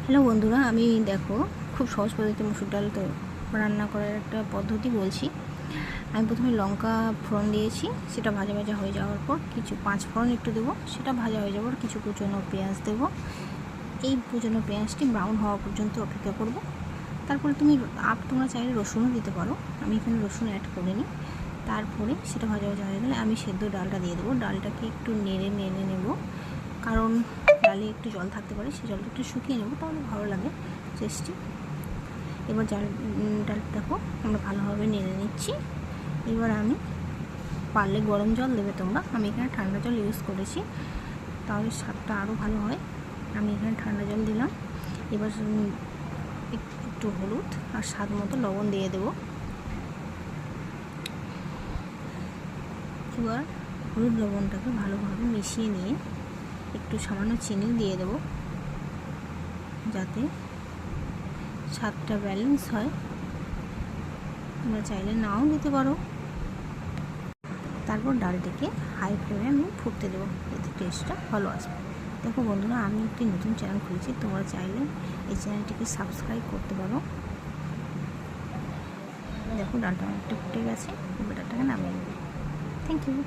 Hello বন্ধুরা, আমি দেখো খুব সহজ পদ্ধতিতে মসুর ডাল তো রান্না করার একটা পদ্ধতি বলছি। আমি প্রথমে লঙ্কা ফোড়ন দিয়েছি, সেটা ভাজা ভাজা হয়ে যাওয়ার পর কিছু 5 ফোড়ন একটু দেবো, সেটা ভাজা হয়ে যাওয়ার পর কিছু কুচনো পেঁয়াজ দেবো। এই কুচনো পেঁয়াজটি ব্রাউন হওয়া পর্যন্ত অপেক্ষা করব। তারপরে তোমরা চাইলে রসুনও দিতে পারো, আমি এখানে রসুন অ্যাড করিনি। তারপরে সেটা ভাজা ভাজা হয়ে গেলে আমি সেদ্ধ ডালটা দিয়ে দেবো। ডালটাকে একটু নেড়ে নেব, কারণ ডালে একটু জল থাকতে পারে, সেই জলটা একটু শুকিয়ে নেবো, তাহলে ভালো লাগে টেস্টি। এবার ডালটা দেখো আমরা ভালোভাবে নেড়ে নিচ্ছি। এবার আমি পারলে গরম জল দেবে তোমরা, আমি এখানে ঠান্ডা জল ইউজ করেছি, তাহলে স্বাদটা আরও ভালো হয়। আমি এখানে ঠান্ডা জল দিলাম। এবার একটু হলুদ আর স্বাদ মতো লবণ দিয়ে দেবো। এবার হলুদ লবণটাকে ভালোভাবে মিশিয়ে নিয়ে একটু সামান্য চিনি দিয়ে দেবো, যাতে স্বাদটা ব্যালেন্স হয়। তোমরা চাইলে নাও দিতে পারো। তারপর ডালটিকে হাই ফ্লেমে আমি ফুটতে দেবো, এতে টেস্টটা ভালো আসবে। দেখো বন্ধুরা, আমি একটি নতুন চ্যানেল খুলেছি, তোমরা চাইলে এই চ্যানেলটিকে সাবস্ক্রাইব করতে পারো। দেখো ডালটা অনেকটা ফুটে গেছে, এবার ডালটাকে নামিয়ে নেবো। Thank you.